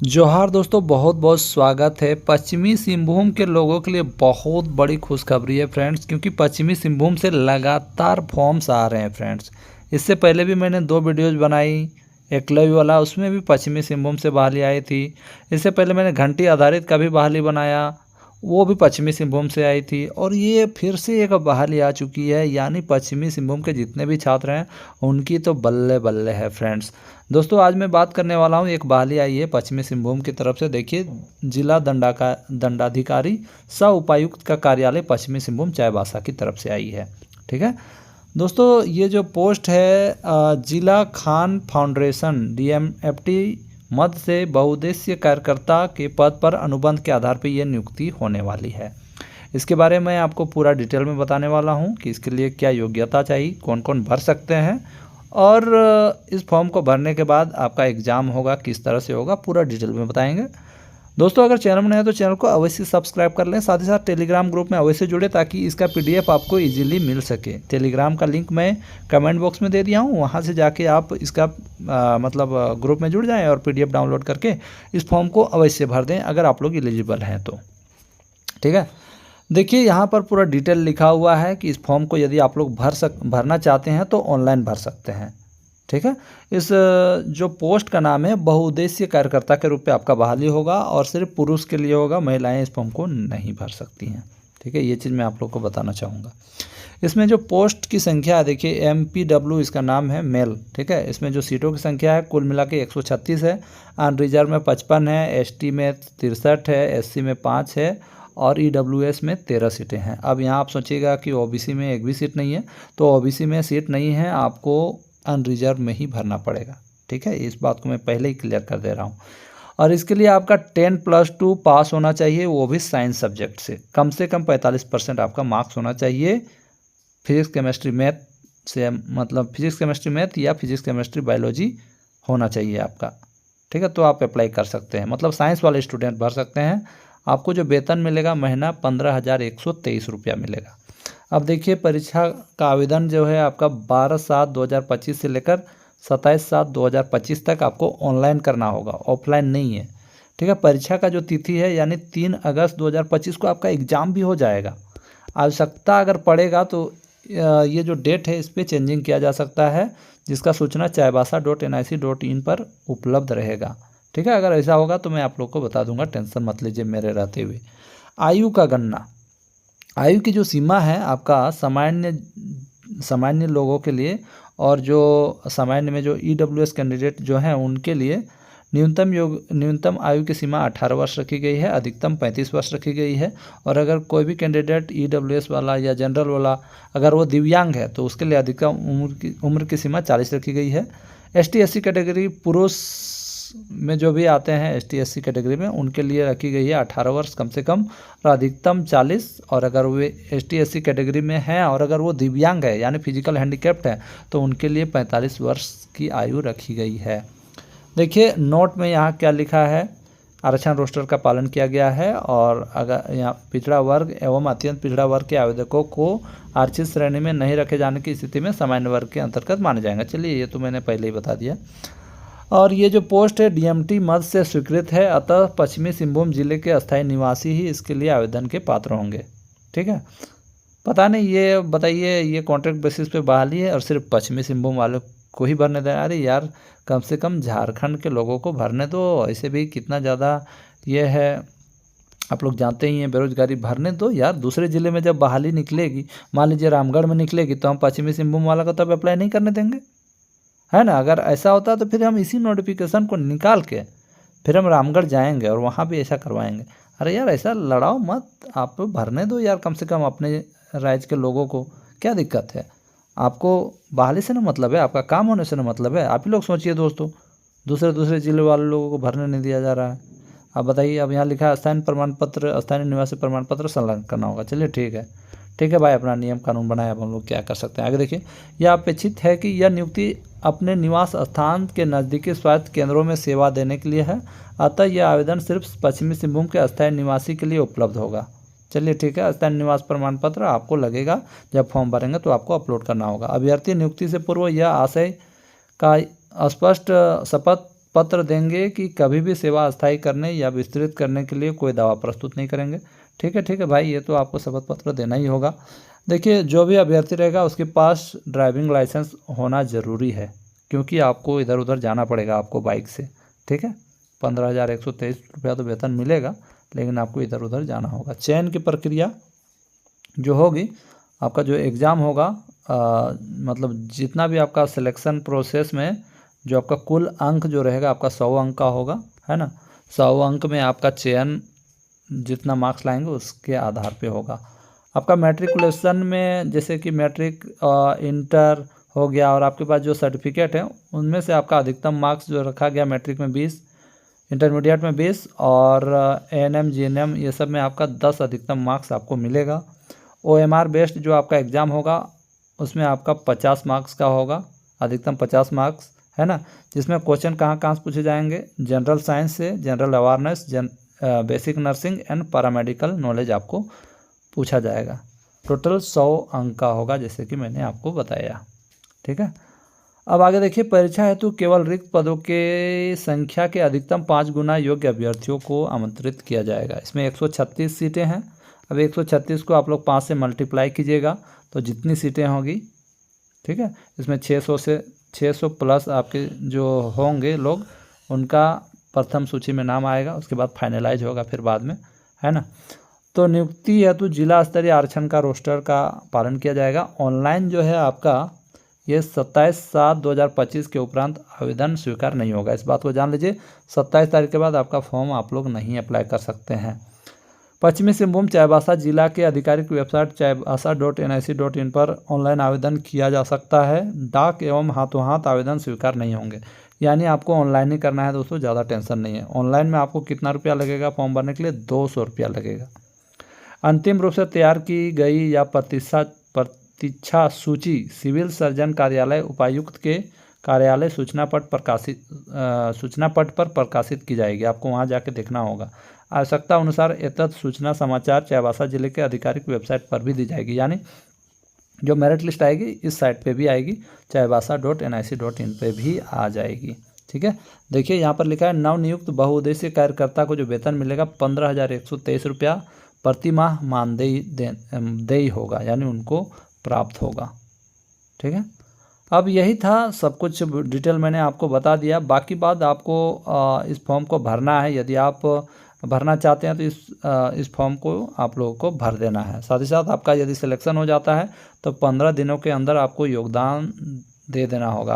जोहार दोस्तों, बहुत बहुत स्वागत है। पश्चिमी सिंहभूम के लोगों के लिए बहुत बड़ी खुशखबरी है फ्रेंड्स, क्योंकि पश्चिमी सिंहभूम से लगातार फॉर्म्स आ रहे हैं फ्रेंड्स। इससे पहले भी मैंने 2 वीडियोज़ बनाई, एकलव्य वाला, उसमें भी पश्चिमी सिंहभूम से बहाली आई थी। इससे पहले मैंने घंटी आधारित का भी बहाली बनाया, वो भी पश्चिमी सिंहभूम से आई थी। और ये फिर से एक बहाली आ चुकी है, यानी पश्चिमी सिंहभूम के जितने भी छात्र हैं उनकी तो बल्ले बल्ले है फ्रेंड्स। दोस्तों, आज मैं बात करने वाला हूँ, एक बहाली आई है पश्चिमी सिंहभूम की तरफ से। देखिए, जिला दंडाधिकारी सह उपायुक्त का कार्यालय पश्चिमी सिंहभूम चाईबासा की तरफ से आई है। ठीक है दोस्तों, ये जो पोस्ट है जिला खान फाउंडेशन DMFT मध्य से बहुउद्देशीय कार्यकर्ता के पद पर अनुबंध के आधार पर यह नियुक्ति होने वाली है। इसके बारे में आपको पूरा डिटेल में बताने वाला हूं कि इसके लिए क्या योग्यता चाहिए, कौन कौन भर सकते हैं, और इस फॉर्म को भरने के बाद आपका एग्ज़ाम होगा, किस तरह से होगा, पूरा डिटेल में बताएंगे। दोस्तों, अगर चैनल में नए हैं तो चैनल को अवश्य सब्सक्राइब कर लें। साथ ही साथ टेलीग्राम ग्रुप में अवश्य जुड़े, ताकि इसका PDF आपको इजीली मिल सके। टेलीग्राम का लिंक मैं कमेंट बॉक्स में दे दिया हूँ, वहाँ से जाके आप इसका ग्रुप में जुड़ जाएं और PDF डाउनलोड करके इस फॉर्म को अवश्य भर दें, अगर आप लोग एलिजिबल हैं तो। ठीक है, देखिए यहाँ पर पूरा डिटेल लिखा हुआ है कि इस फॉर्म को यदि आप लोग भरना चाहते हैं तो ऑनलाइन भर सकते हैं। ठीक है, इस जो पोस्ट का नाम है बहुउद्देशीय कार्यकर्ता के रूप में आपका बहाली होगा, और सिर्फ पुरुष के लिए होगा, महिलाएं इस फॉर्म को नहीं भर सकती हैं। ठीक है, ये चीज़ मैं आप लोग को बताना चाहूँगा। इसमें जो पोस्ट की संख्या है, देखिए MPW इसका नाम है, मेल। ठीक है, इसमें जो सीटों की संख्या है कुल मिला के 136 है। अनरिजर्व में 55 है, ST में 63 है, SC में 5 है, और EWS में 13 सीटें हैं। अब यहाँ आप सोचिएगा कि OBC में एक भी सीट नहीं है, तो OBC में सीट नहीं है, आपको अनरिजर्व में ही भरना पड़ेगा। ठीक है, इस बात को मैं पहले ही क्लियर कर दे रहा हूँ। और इसके लिए आपका 10+2 पास होना चाहिए, वो भी साइंस सब्जेक्ट से कम 45% आपका मार्क्स होना चाहिए। फिजिक्स केमिस्ट्री मैथ से, मतलब फिजिक्स केमिस्ट्री मैथ या फिजिक्स केमिस्ट्री बायोलॉजी होना चाहिए आपका। ठीक है, तो आप अप्लाई कर सकते हैं, मतलब साइंस वाले स्टूडेंट भर सकते हैं। आपको जो वेतन मिलेगा महीना 15,123 रुपया मिलेगा। अब देखिए, परीक्षा का आवेदन जो है आपका 12/7/2025 से लेकर 27/7/2025 तक आपको ऑनलाइन करना होगा, ऑफलाइन नहीं है। ठीक है, परीक्षा का जो तिथि है यानी 3 अगस्त 2025 को आपका एग्ज़ाम भी हो जाएगा। आवश्यकता अगर पड़ेगा तो ये जो डेट है इस पर चेंजिंग किया जा सकता है, जिसका सूचना chaibasa.nic.in पर उपलब्ध रहेगा। ठीक है, अगर ऐसा होगा तो मैं आप लोग को बता दूंगा, टेंशन मत लीजिए मेरे रहते हुए। आयु का गणना, आयु की जो सीमा है आपका सामान्य लोगों के लिए, और जो सामान्य में जो EWS कैंडिडेट जो हैं उनके लिए न्यूनतम आयु की सीमा 18 वर्ष रखी गई है, अधिकतम 35 वर्ष रखी गई है। और अगर कोई भी कैंडिडेट EWS वाला या जनरल वाला अगर वो दिव्यांग है तो उसके लिए अधिकतम उम्र की सीमा 40 रखी गई है। ST SC कैटेगरी पुरुष में जो भी आते हैं ST SC कैटेगरी में, उनके लिए रखी गई है 18 वर्ष कम से कम और अधिकतम 40। और अगर वे ST SC कैटेगरी में हैं और अगर वो दिव्यांग है यानी फिजिकल हैंडीकैप्ड है तो उनके लिए 45 वर्ष की आयु रखी गई है। देखिए नोट में यहाँ क्या लिखा है, आरक्षण रोस्टर का पालन किया गया है, और अगर यहाँ पिछड़ा वर्ग एवं अत्यंत पिछड़ा वर्ग के आवेदकों को आरक्षित श्रेणी में नहीं रखे जाने की स्थिति में सामान्य वर्ग के अंतर्गत माने जाएंगे। चलिए, ये तो मैंने पहले ही बता दिया। और ये जो पोस्ट है DMT मध्य से स्वीकृत है, अतः पश्चिमी सिंहभूम जिले के अस्थायी निवासी ही इसके लिए आवेदन के पात्र होंगे। ठीक है, पता नहीं, ये बताइए, ये कॉन्ट्रैक्ट बेसिस पे बहाली है और सिर्फ पश्चिमी सिंहभूम वालों को ही भरने देना। अरे यार, कम से कम झारखंड के लोगों को भरने दो। ऐसे भी कितना ज़्यादा ये है, आप लोग जानते ही हैं, बेरोजगारी, भरने दो यार। दूसरे ज़िले में जब बहाली निकलेगी, मान लीजिए रामगढ़ में निकलेगी, तो हम पश्चिमी सिंहभूम वाला को तब अप्लाई नहीं करने देंगे, है ना। अगर ऐसा होता तो फिर हम इसी नोटिफिकेशन को निकाल के फिर हम रामगढ़ जाएंगे और वहाँ भी ऐसा करवाएंगे। अरे यार, ऐसा लड़ाओ मत, आप भरने दो यार कम से कम अपने राज्य के लोगों को। क्या दिक्कत है? आपको बहाली से ना मतलब है, आपका काम होने से ना मतलब है। आप ही लोग सोचिए दोस्तों, दूसरे ज़िले वाले लोगों को भरने नहीं दिया जा रहा है। अब बताइए, अब यहाँ लिखा है स्थानीय निवासी प्रमाण पत्र संलग्न करना होगा। चलिए ठीक है भाई, अपना नियम कानून बनाए, अब हम लोग क्या कर सकते हैं। आगे देखिए, यह अपेक्षित है कि यह नियुक्ति अपने निवास स्थान के नज़दीकी स्वास्थ्य केंद्रों में सेवा देने के लिए है, अतः यह आवेदन सिर्फ पश्चिमी सिंहभूम के अस्थायी निवासी के लिए उपलब्ध होगा। चलिए ठीक है, अस्थायी निवास प्रमाण पत्र आपको लगेगा, जब फॉर्म भरेंगे तो आपको अपलोड करना होगा। अभ्यर्थी नियुक्ति से पूर्व यह आशय का स्पष्ट शपथ पत्र देंगे कि कभी भी सेवा अस्थायी करने या विस्तृत करने के लिए कोई दावा प्रस्तुत नहीं करेंगे। ठीक है भाई, ये तो आपको शपथ पत्र देना ही होगा। देखिए, जो भी अभ्यर्थी रहेगा उसके पास ड्राइविंग लाइसेंस होना ज़रूरी है, क्योंकि आपको इधर उधर जाना पड़ेगा आपको बाइक से। ठीक है, 15,123 रुपया तो वेतन मिलेगा, लेकिन आपको इधर उधर जाना होगा। चयन की प्रक्रिया जो होगी, आपका जो एग्ज़ाम होगा, मतलब जितना भी आपका सिलेक्शन प्रोसेस में जो आपका कुल अंक जो रहेगा आपका 100 अंक का होगा, है ना। 100 अंक में आपका चयन जितना मार्क्स लाएंगे उसके आधार पे होगा। आपका मैट्रिकुलेशन में जैसे कि मैट्रिक, इंटर हो गया, और आपके पास जो सर्टिफिकेट है उनमें से आपका अधिकतम मार्क्स जो रखा गया, मैट्रिक में 20, इंटरमीडिएट में 20 और एएनएम जीएनएम ये सब में आपका 10 अधिकतम मार्क्स आपको मिलेगा। ओएमआर बेस्ड जो आपका एग्ज़ाम होगा उसमें आपका 50 मार्क्स का होगा, अधिकतम 50 मार्क्स, है ना। जिसमें क्वेश्चन कहाँ से पूछे जाएंगे, जनरल साइंस से, general awareness, basic nursing and paramedical knowledge आपको पूछा जाएगा। टोटल 100 अंक का होगा, जैसे कि मैंने आपको बताया। ठीक है, अब आगे देखिए, परीक्षा हेतु केवल रिक्त पदों के संख्या के अधिकतम 5 गुना योग्य अभ्यर्थियों को आमंत्रित किया जाएगा। इसमें 136 सीटें हैं। अब 136 को आप लोग 5 से मल्टीप्लाई कीजिएगा तो जितनी सीटें होगी, ठीक है, इसमें 600 प्लस आपके जो होंगे लोग, उनका प्रथम सूची में नाम आएगा, उसके बाद फाइनलाइज होगा फिर बाद में, है ना। तो नियुक्ति हेतु जिला स्तरीय आरक्षण का रोस्टर का पालन किया जाएगा। ऑनलाइन जो है आपका ये 27/7/2025 के उपरांत आवेदन स्वीकार नहीं होगा, इस बात को जान लीजिए। 27 तारीख के बाद आपका फॉर्म आप लोग नहीं अप्लाई कर सकते हैं। पश्चिमी सिंहभूम चाईबासा जिला के आधिकारिक वेबसाइट chaibasa.nic.in पर ऑनलाइन आवेदन किया जा सकता है। डाक एवं हाथों हाथ आवेदन स्वीकार नहीं होंगे, यानी आपको ऑनलाइन ही करना है दोस्तों, ज़्यादा टेंशन नहीं है। ऑनलाइन में आपको कितना रुपया लगेगा फॉर्म भरने के लिए, 200 रुपया लगेगा। अंतिम रूप से तैयार की गई या प्रतीक्षा सूची सिविल सर्जन कार्यालय उपायुक्त के कार्यालय सूचना पट पर प्रकाशित की जाएगी। आपको वहां जाके देखना होगा। आवश्यकता अनुसार एतत् सूचना समाचार चाईबासा जिले के आधिकारिक वेबसाइट पर भी दी जाएगी, यानी जो मेरिट लिस्ट आएगी इस साइट पे भी आएगी, chaibasa.nic.in पे भी आ जाएगी। ठीक है, देखिए यहाँ पर लिखा है, नवनियुक्त बहुउद्देशीय कार्यकर्ता को जो वेतन मिलेगा 15,123 रुपया प्रति माह मानदेय होगा, यानी उनको प्राप्त होगा। ठीक है, अब यही था, सब कुछ डिटेल मैंने आपको बता दिया। बाकी बात आपको इस फॉर्म को भरना है। यदि आप भरना चाहते हैं तो इस फॉर्म को आप लोगों को भर देना है। साथ ही साथ आपका यदि सिलेक्शन हो जाता है तो 15 दिनों के अंदर आपको योगदान दे देना होगा।